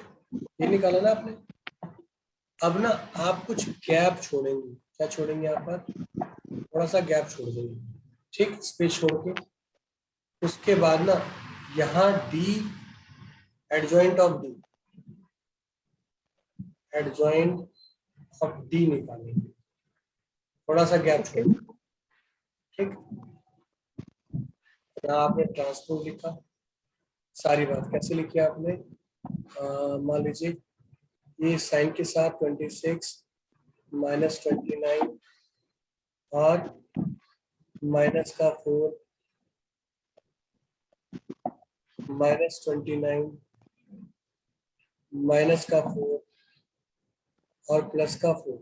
Speaker 1: ये निकाला ना आपने। अब ना आप कुछ गैप छोड़ेंगे। क्या छोड़ेंगे? यहाँ पर थोड़ा सा गैप छोड़ देंगे, ठीक, स्पेस छोड़ के। उसके बाद ना यहाँ D, adjoint of D, adjoint of D निकालेंगे, थोड़ा सा गैप
Speaker 2: ओके
Speaker 1: छोड़। ठीक, यहाँ आपने ट्रांसपोज लिखा। सारी बात कैसे लिखी आपने? मान लीजिए ये साइन के साथ 26 -29 और माइनस का 4 -29 माइनस का 4 और प्लस का 4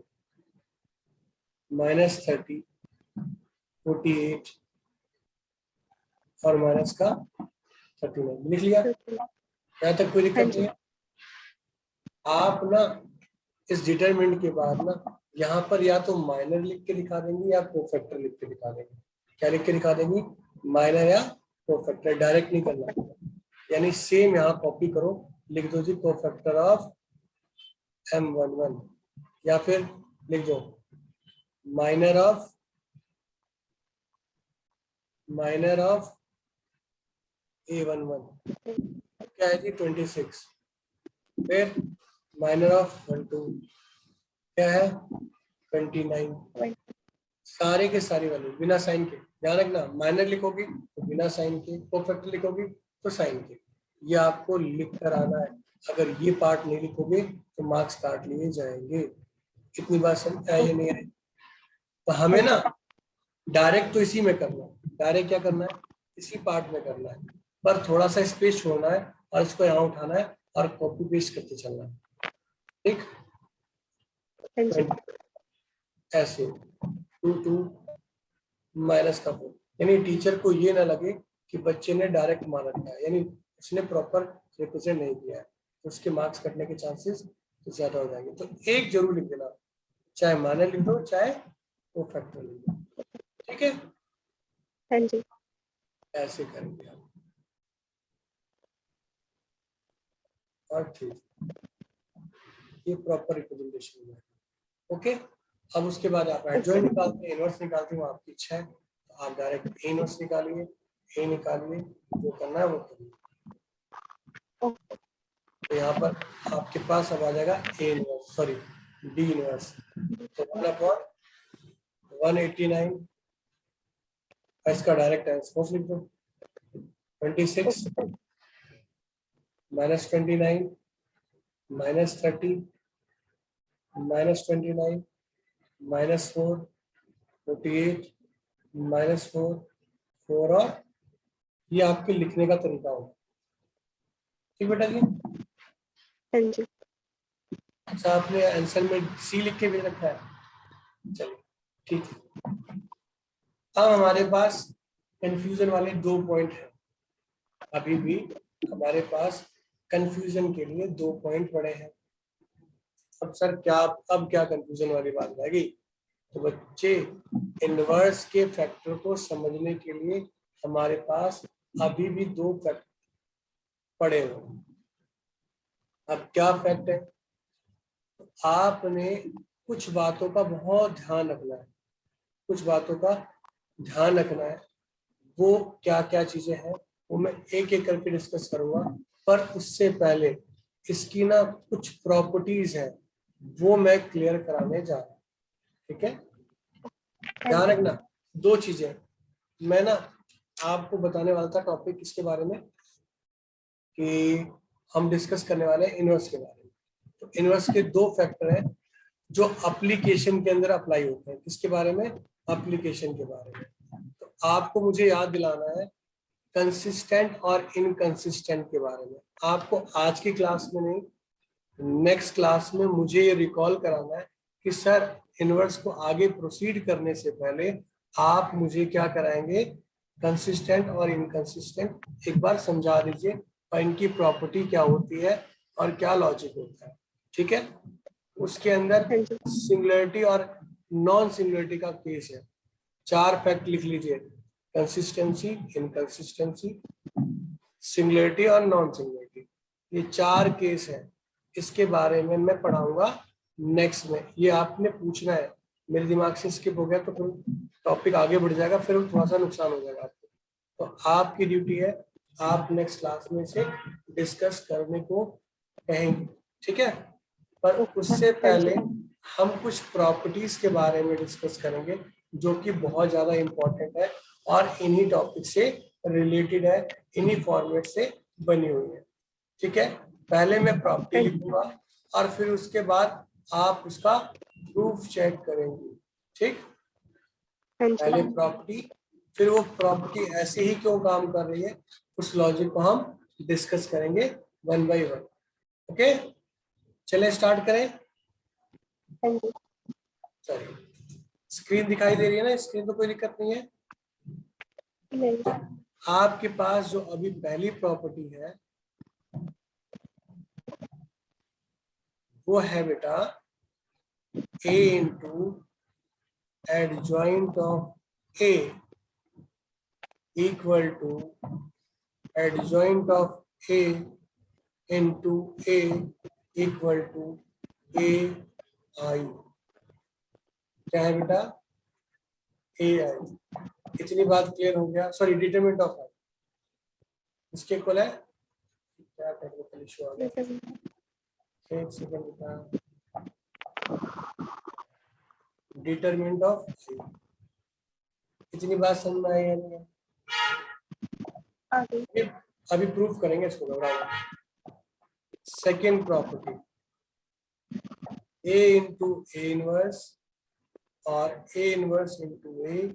Speaker 1: -30 48 और माइनस का 39 लिख लिया। यहाँ तक कोई
Speaker 2: हाँ
Speaker 1: दिक्कत नहीं
Speaker 2: जी
Speaker 1: है? आप ना इस डिटरमिनेंट के बाद ना यहाँ पर या तो माइनर लिख के दिखा देंगे या कोफैक्टर लिख के दिखा देंगे। क्या लिख के दिखा देंगी? माइनर या कोफैक्टर। डायरेक्ट नहीं करना, यानी सेम यहाँ कॉपी करो, लिख दो जी कोफैक्टर ऑफ M11, या फिर लिख दो माइनर ऑफ A11। क्या है जी? 26। फिर माइनर ऑफ 12 क्या है? 29, सारे के सारे वैल्यू बिना साइन के। ध्यान रखना, माइनर लिखोगी तो बिना साइन के, कोफैक्टर लिखोगी तो साइन के। ये आपको लिख कर आना है। अगर ये पार्ट नहीं लिखोगे तो मार्क्स काट लिए जाएंगे। कितनी बार समझ आई या नहीं आई? तो हमें ना डायरेक्ट तो इसी में करना है। डायरेक्ट क्या करना है? इसी पार्ट में करना है, पर थोड़ा सा स्पेस छोड़ना है और इसको यहाँ उठाना है और कॉपी पेस्ट करते चलना है। ठीक, ऐसे 2 माइनस का 4, यानी टीचर को ये ना लगे कि बच्चे ने डायरेक्ट मान रखा है, यानी उसने प्रॉपर रिप्रेजेंट नहीं किया है, तो उसके मार्क्स कटने के चांसेस तो ज्यादा हो जाएंगे। तो एक जरूर लिख देना, चाहे माइनर लिख दो चाहे वो फैक्टर लिख दो। ठीक है,
Speaker 2: हाँ जी,
Speaker 1: ऐसे करेंगे हम। और ठीक, ये प्रॉपर रिप्रेजेंटेशन है। ओके, अब उसके बाद आप एडजॉइंट निकालते हैं, इनवर्स निकालते हैं, वो आपकी इच्छा है। तो आप डायरेक्ट ए इनवर्स निकालिए, ए निकालिए, जो करना है वो करिए। तो यहाँ पर आपके पास अब आ जाएगा A inverse, sorry D inverse. तो 1/189, इसका डायरेक्ट ट्रांसपोज लिख दो। 26 -29 -30 -29 -4 48 -4 4, और ये आपके लिखने का तरीका होगा। ठीक बेटा जी।
Speaker 2: हाँ जी,
Speaker 1: अच्छा, आपने आंसर में सी लिख के भी रखा है, चलिए ठीक है। अब हमारे पास कंफ्यूजन वाले 2 पॉइंट हैं। अभी भी हमारे पास कंफ्यूजन के लिए 2 पॉइंट पड़े हैं। अब सर क्या, अब क्या कंफ्यूजन वाली बात रह गई? तो बच्चे, इनवर्स के फैक्टर को समझने के लिए हमारे पास अभी भी 2 फैक्टर पड़े हुए। अब क्या फैक्ट है? आपने कुछ बातों का बहुत ध्यान रखना है, कुछ बातों का ध्यान रखना है। वो क्या क्या चीजें हैं वो मैं एक एक करके डिस्कस करूंगा, पर उससे पहले इसकी ना कुछ प्रॉपर्टीज है वो मैं क्लियर कराने जा रहा हूँ। ठीक है, ध्यान रखना। 2 चीजें मैं ना आपको बताने वाला था, टॉपिक किसके बारे में, कि हम डिस्कस करने वाले हैं इनवर्स के बारे में। तो इनवर्स के 2 फैक्टर हैं जो एप्लीकेशन के अंदर अप्लाई होते हैं। किसके बारे में? एप्लीकेशन के बारे में। तो आपको मुझे याद दिलाना है कंसिस्टेंट और इनकंसिस्टेंट के बारे में। आपको आज की क्लास में नहीं, नेक्स्ट क्लास में मुझे ये रिकॉल कराना है कि सर इनवर्स को आगे प्रोसीड करने से पहले आप मुझे क्या कराएंगे, कंसिस्टेंट और इनकंसिस्टेंट एक बार समझा दीजिए, और इनकी प्रॉपर्टी क्या होती है और क्या लॉजिक होता है। ठीक है, उसके अंदर सिंगुलरिटी और नॉन सिंगुलरिटी का केस है। 4 फैक्ट लिख लीजिए, कंसिस्टेंसी, इनकंसिस्टेंसी, सिंगुलरिटी और नॉन सिंगुलरिटी। ये 4 केस है, इसके बारे में मैं पढ़ाऊंगा नेक्स्ट में। ये आपने पूछना है, मेरे दिमाग से स्किप हो गया तो फिर टॉपिक आगे बढ़ जाएगा, फिर थोड़ा सा नुकसान हो जाएगा आपको। तो आपकी ड्यूटी है, आप नेक्स्ट क्लास में इसे डिस्कस करने को कहेंगे। ठीक है, पर उससे पहले हम कुछ प्रॉपर्टीज के बारे में डिस्कस करेंगे जो कि बहुत ज्यादा इंपॉर्टेंट है और इन्हीं टॉपिक से रिलेटेड है, इन्हीं फॉर्मेट से बनी हुई है। ठीक है, पहले मैं प्रॉपर्टी लिखूंगा और फिर उसके बाद आप उसका प्रूफ चेक करेंगे। ठीक, पहले प्रॉपर्टी, फिर वो प्रॉपर्टी ऐसे ही क्यों काम कर रही है उस लॉजिक को हम डिस्कस करेंगे 1 बाय 1। ओके, चले स्टार्ट करें। चलिए, स्क्रीन दिखाई दे रही है ना? स्क्रीन तो कोई दिक्कत नहीं है। तो आपके पास जो अभी पहली प्रॉपर्टी है वो है बेटा a into adjoint of a equal to adjoint of a into a equal to a I. क्या है बेटा? a आई। इतनी बात क्लियर हो गया? सॉरी, डिटरमिनेंट ऑफ आई इसके इक्वल है क्या? टेक्निकल इशू आ गया, एक सेकंड बेटा। डिटरमिनेंट ऑफ आई। इतनी बात समझ में आई है नहीं?
Speaker 2: आगे
Speaker 1: अभी प्रूफ करेंगे इसको, घबराओ। Second property, A into A inverse और ए इनवर्स इंटू ए,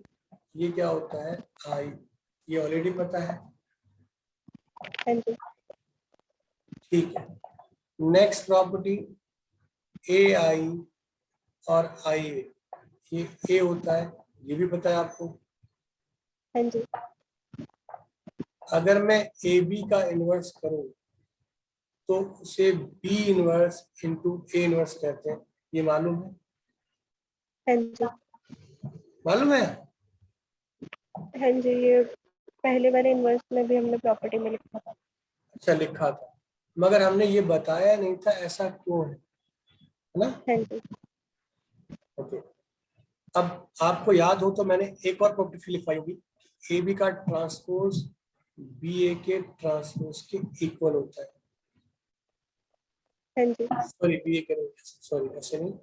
Speaker 1: ये क्या होता है? आई। ये ऑलरेडी पता है,
Speaker 2: हाँ जी
Speaker 1: ठीक है। नेक्स्ट प्रॉपर्टी, ए आई और आई ए, ये ए होता है, ये भी पता है आपको।
Speaker 2: हाँ जी
Speaker 1: अगर मैं ए बी का इनवर्स करूं तो उसे B inverse into A inverse कहते हैं, ये मालूम है?
Speaker 2: हाँ जी
Speaker 1: मालूम है?
Speaker 2: हाँ जी, ये पहले वाले इन्वर्स में भी हमने प्रॉपर्टी में लिखा था।
Speaker 1: अच्छा, लिखा था, मगर हमने ये बताया नहीं था ऐसा क्यों है ना?
Speaker 2: हाँ जी
Speaker 1: ओके। अब आपको याद हो तो मैंने एक और प्रॉपर्टी लिखवाई होगी, ए बी का ट्रांसपोज बी ए के ट्रांसपोज के इक्वल होता है।
Speaker 2: हाँ जी
Speaker 1: सॉरी, बी ए के, सॉरी ऐसे नहीं,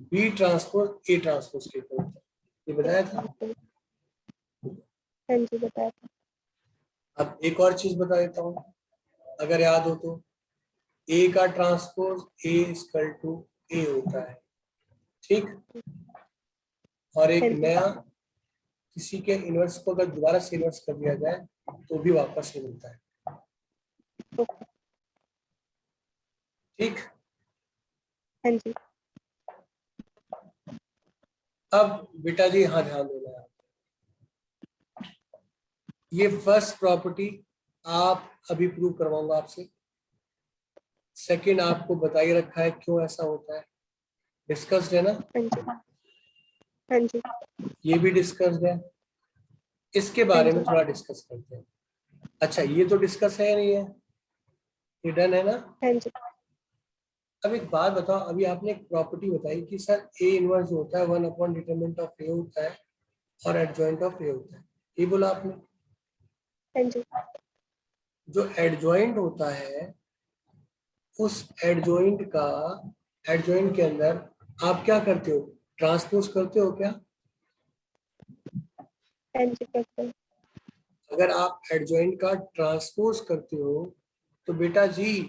Speaker 1: बी ट्रांसपोज ए ट्रांसपोज के इक्वल होता है, ये बताया था।
Speaker 2: हाँ जी बताया था।
Speaker 1: अब एक और चीज बता देता हूँ, अगर याद हो तो, ए का ट्रांसपोज ए इक्वल टू ए होता है, ठीक। और एक
Speaker 2: हाँ जी
Speaker 1: नया किसी के इनवर्स को अगर दोबारा से इनवर्स कर दिया जाए तो भी वापस ही मिलता है,
Speaker 2: ओके
Speaker 1: ठीक।
Speaker 2: हाँ जी
Speaker 1: अब बेटा जी हाँ ध्यान देना है, ये फर्स्ट प्रॉपर्टी आप अभी प्रूव करवाऊंगा आपसे। सेकंड आपको बता ही रखा है क्यों ऐसा होता है, डिस्कस्ड है ना?
Speaker 2: हाँ जी हाँ जी
Speaker 1: ये भी डिस्कस्ड है, इसके
Speaker 2: हाँ
Speaker 1: बारे
Speaker 2: जी
Speaker 1: में थोड़ा डिस्कस करते हैं। अच्छा, ये तो डिस्कस है या नहीं है? ये डन है ना?
Speaker 2: हाँ जी
Speaker 1: अब एक बात बताओ, अभी आपने एक प्रॉपर्टी बताई कि सर ए इनवर्स जो होता है 1 अपॉन डिटरमिनेंट ऑफ ए होता है और एडजॉइंट ऑफ ए होता है, ये बोला आपने।
Speaker 2: हाँ जी
Speaker 1: जो एडजॉइंट होता है उस एडजॉइंट के अंदर आप क्या करते हो? ट्रांसपोज करते हो क्या?
Speaker 2: हाँ जी करते हैं।
Speaker 1: अगर आप एडजॉइंट का ट्रांसपोज करते हो तो बेटा जी,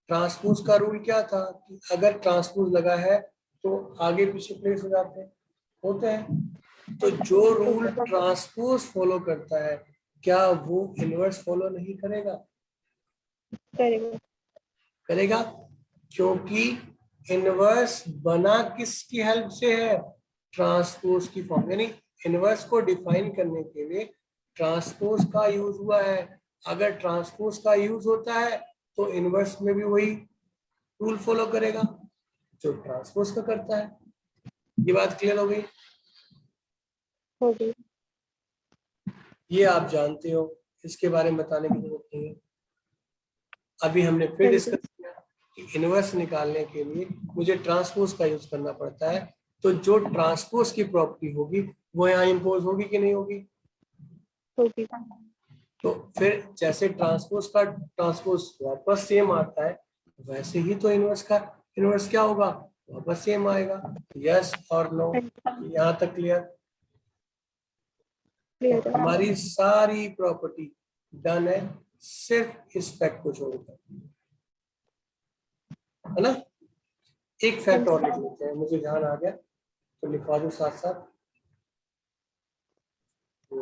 Speaker 1: ट्रांसपोज का रूल क्या था कि अगर ट्रांसपोज लगा है तो आगे पीछे प्लेस हो जाते हैं, होते हैं। तो जो रूल ट्रांसपोज फॉलो करता है, क्या वो इनवर्स फॉलो नहीं करेगा?
Speaker 2: करेंगे
Speaker 1: करेगा, क्योंकि इनवर्स बना किसकी हेल्प से है? ट्रांसपोज की फॉर्म, यानी इनवर्स को डिफाइन करने के लिए ट्रांसपोज का यूज हुआ है। अगर ट्रांसपोज का यूज होता है तो इनवर्स में भी वही रूल फॉलो करेगा जो ट्रांसपोज का करता है। ये बात क्लियर हो गई?
Speaker 2: हो गई।
Speaker 1: ये आप जानते हो, इसके बारे में बताने की जरूरत नहीं है। अभी हमने फिर
Speaker 2: हाँ जी
Speaker 1: डिस्कस किया कि इनवर्स निकालने के लिए मुझे ट्रांसपोज का यूज करना पड़ता है, तो जो ट्रांसपोज की प्रॉपर्टी होगी वो यहाँ इम्पोज होगी कि नहीं होगी?
Speaker 2: होगी।
Speaker 1: तो फिर जैसे ट्रांसपोज का ट्रांसपोज वापस सेम आता है, वैसे ही तो इनवर्स का इनवर्स क्या होगा? वापस सेम आएगा। यस और नो?
Speaker 2: हाँ जी
Speaker 1: यहाँ तक क्लियर? तो
Speaker 2: क्लियर है।
Speaker 1: हमारी सारी प्रॉपर्टी डन है, सिर्फ इस फैक्ट को छोड़कर, है ना? एक
Speaker 2: हाँ
Speaker 1: फैक्ट
Speaker 2: जी
Speaker 1: और लिख लेते हैं, मुझे ध्यान आ गया तो लिखवा दो साथ साथ। तो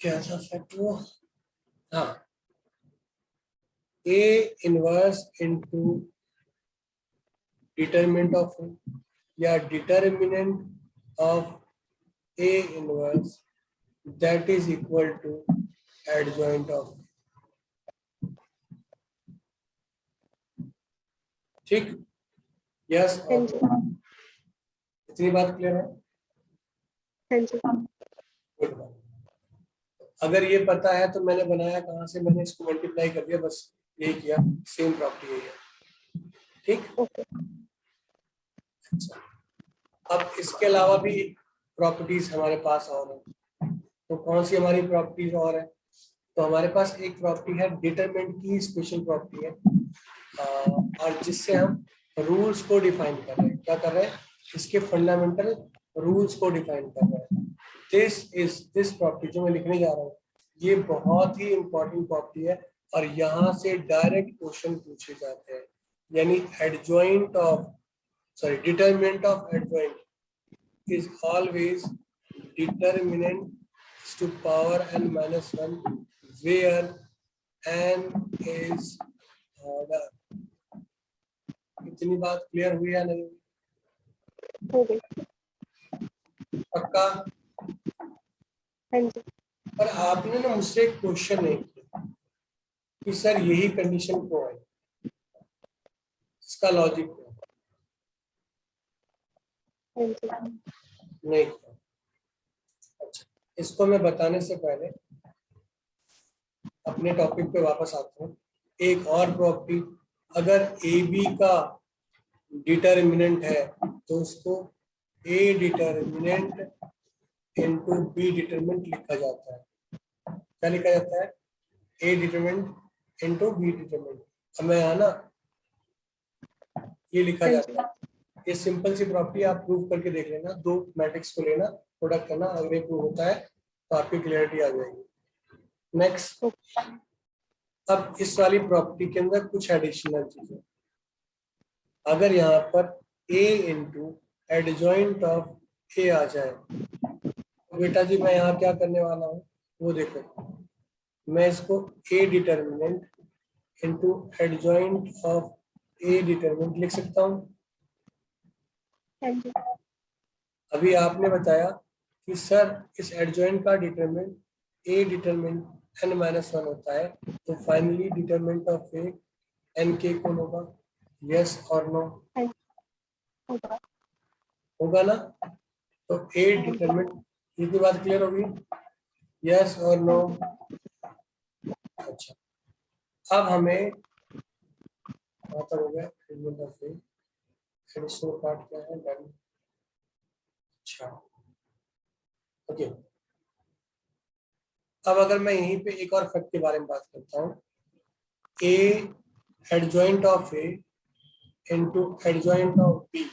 Speaker 1: क्या था फैक्ट वो? हाँ, A inverse into determinant of या determinant of A inverse that is equal to adjoint of, ठीक। यस
Speaker 2: हाँ
Speaker 1: और
Speaker 2: जी
Speaker 1: नो? इतनी बात क्लियर है?
Speaker 2: हाँ जी
Speaker 1: Good बात। अगर ये पता है तो मैंने बनाया कहाँ से? मैंने इसको मल्टीप्लाई कर दिया, बस यही किया, सेम प्रॉपर्टी यही है, ठीक।
Speaker 2: ओके
Speaker 1: अच्छा, अब इसके अलावा भी प्रॉपर्टीज हमारे पास और हैं, तो कौन सी हमारी प्रॉपर्टीज और है? तो हमारे पास एक प्रॉपर्टी है डिटरमिनेंट की स्पेशल प्रॉपर्टी है, और जिससे हम रूल्स को डिफाइन कर रहे हैं। क्या कर रहे हैं? इसके फंडामेंटल रूल्स को डिफाइन कर रहे हैं। दिस प्रॉपर्टी जो मैं लिखने जा रहा हूँ, ये बहुत ही इंपॉर्टेंट प्रॉपर्टी है और यहाँ से डायरेक्ट क्वेश्चन पूछे जाते हैं। यानी adjoint of determinant of adjoint is always determinant to power n minus 1 where n is order। इतनी बात क्लियर हुई या नहीं?
Speaker 2: हो गई।
Speaker 1: पक्का?
Speaker 2: हाँ जी।
Speaker 1: पर आपने ना मुझसे एक क्वेश्चन नहीं किया कि सर यही कंडीशन क्यों है, इसका लॉजिक क्या है?
Speaker 2: हाँ जी।
Speaker 1: नहीं किया। अच्छा, इसको मैं बताने से पहले अपने टॉपिक पे वापस आता हूँ। एक और प्रॉपर्टी, अगर ए बी का डिटरमिनेंट है तो उसको ए डिटरमिनेंट इनटू बी डिटरमिनेंट लिखा जाता है। क्या लिखा जाता है? ए डिटरमिनेंट इनटू बी डिटरमिनेंट। हमें यहाँ ना ये लिखा जाता है। ये सिंपल सी प्रॉपर्टी आप प्रूव करके देख लेना। दो मैट्रिक्स को लेना, प्रोडक्ट करना, अगर ये प्रूव होता है तो आपकी क्लियरिटी आ जाएगी। नेक्स्ट, अब इस वाली प्रॉपर्टी के अंदर कुछ एडिशनल चीजें। अगर यहाँ पर a इंटू एडजॉइंट ऑफ ए आ जाए तो बेटा जी मैं यहाँ क्या करने वाला हूँ वो देखो। मैं इसको a determinant into adjoint of A determinant लिख सकता हूँ।
Speaker 2: हाँ जी।
Speaker 1: अभी आपने बताया कि सर इस एडजॉइंट का determinant A determinant n minus 1 होता है, तो finally determinant of A n के कौन होगा? यस और नो? होगा ना? तो ए डिटरमिनेंट, ये बात क्लियर होगी? यस और नो? अच्छा, अब हमें पता हो गया determinant of A. Additional part क्या है? डन। अच्छा, ओके। अब अगर मैं यहीं पे एक और फैक्ट के बारे में बात करता हूँ, A adjoint of A into adjoint of B,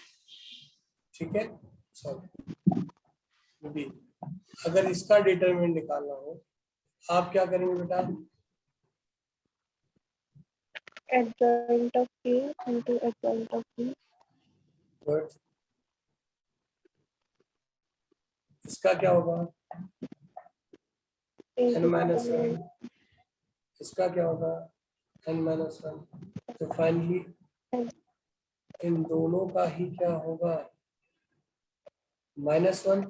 Speaker 1: ठीक है, सॉरी बी। अगर इसका डिटरमिनेंट निकालना हो आप क्या करेंगे बेटा?
Speaker 2: Adjoint of A into adjoint of B.
Speaker 1: इसका क्या होगा? n minus 1। इसका क्या होगा? n minus 1। तो फाइनली इन दोनों का ही क्या होगा? -1।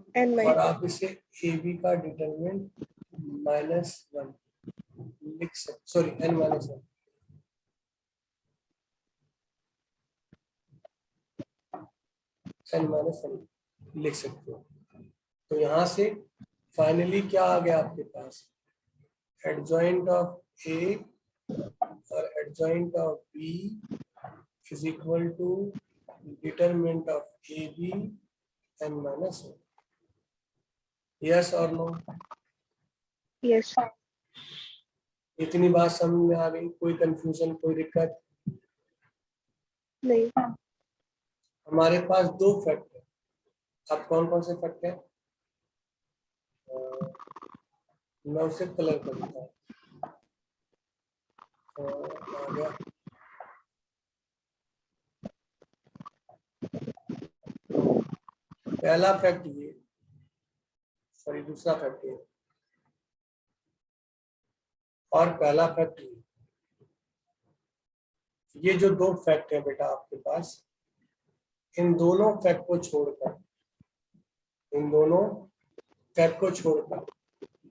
Speaker 1: और आप इसे ए बी का डिटरमिनेंट -1 लिख सकते, सॉरी n माइनस 1 लिख सकते हो। तो यहाँ से फाइनली क्या आ गया आपके पास? एडजॉइंट ऑफ ए और adjoint of B is equal to determinant of A B n minus 1। Yes और नो?
Speaker 2: यस।
Speaker 1: इतनी बात समझ में आ गई? कोई कंफ्यूजन, कोई दिक्कत?
Speaker 2: नहीं।
Speaker 1: हमारे पास दो फैक्ट है। अब कौन कौन से फैक्ट है? मैं उसे कलर कर देता हूँ। आ गया। पहला फैक्ट ये, सॉरी दूसरा फैक्ट ये, और पहला फैक्ट ये जो दो फैक्ट है बेटा आपके पास, इन दोनों फैक्ट को छोड़कर, इन दोनों फैक्ट को छोड़कर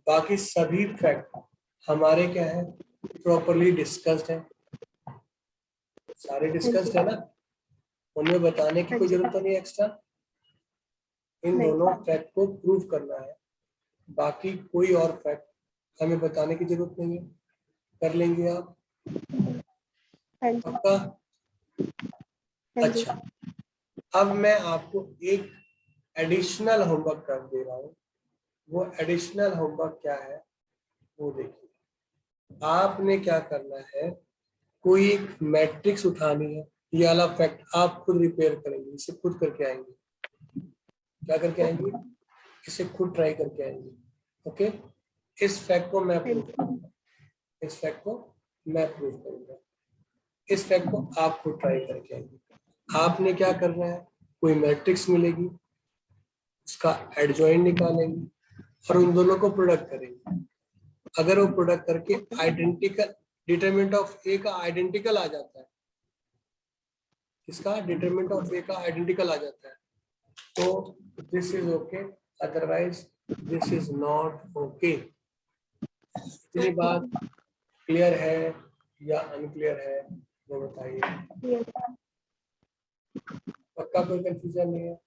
Speaker 1: बाकी सभी फैक्ट हमारे क्या है? प्रॉपरली डिस्कस्ड है। सारे डिस्कस्ड है ना, उनमें बताने की कोई जरूरत तो नहीं एक्स्ट्रा। इन दोनों फैक्ट को प्रूव करना है, बाकी कोई और फैक्ट हमें बताने की जरूरत नहीं है। कर लेंगे आप? पक्का? अच्छा, अब मैं आपको एक एडिशनल होमवर्क कर दे रहा हूँ। वो एडिशनल होमवर्क क्या है वो देखिए। आपने क्या करना है, कोई एक मैट्रिक्स उठानी है, ये वाला फैक्ट आप खुद रिपेयर करेंगे, इसे खुद करके आएंगे। क्या करके आएंगे? इसे खुद ट्राई करके आएंगे। ओके, इस फैक्ट को मैं प्रूव करूंगा, इस फैक्ट को मैं प्रूव करूंगा, इस फैक्ट को आप खुद ट्राई करके आएंगे। आपने क्या करना है, कोई मैट्रिक्स मिलेगी, उसका एडजॉइंट निकालेंगे और उन दोनों को प्रोडक्ट करेंगे। अगर वो प्रोडक्ट करके आइडेंटिकल, डिटरमिनेंट ऑफ ए का आइडेंटिकल आ जाता है, इसका डिटरमिनेंट ऑफ ए का आइडेंटिकल आ जाता है, तो this is okay, otherwise this is not okay. इतनी बात क्लियर है या अनक्लियर है, वो बताइए।
Speaker 2: Yes.
Speaker 1: पक्का कोई कंफ्यूजन नहीं है?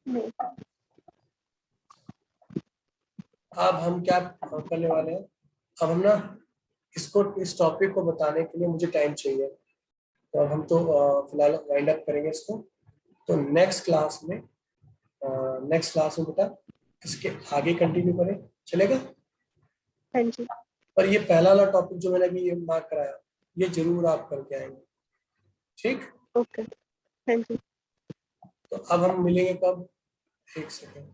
Speaker 2: नहीं.
Speaker 1: अब हम क्या करने वाले हैं, अब हम ना इसको, इस टॉपिक को बताने के लिए मुझे टाइम चाहिए, तो अब हम तो फिलहाल वाइंड अप करेंगे इसको। तो नेक्स्ट क्लास में, बेटा इसके आगे कंटिन्यू करें, चलेगा?
Speaker 2: हाँ जी.
Speaker 1: पर ये पहला वाला टॉपिक जो मैंने अभी ये मार्क कराया, ये जरूर आप करके आएंगे, ठीक?
Speaker 2: ओके. हाँ जी.
Speaker 1: तो अब हम मिलेंगे कब, एक सेकेंड।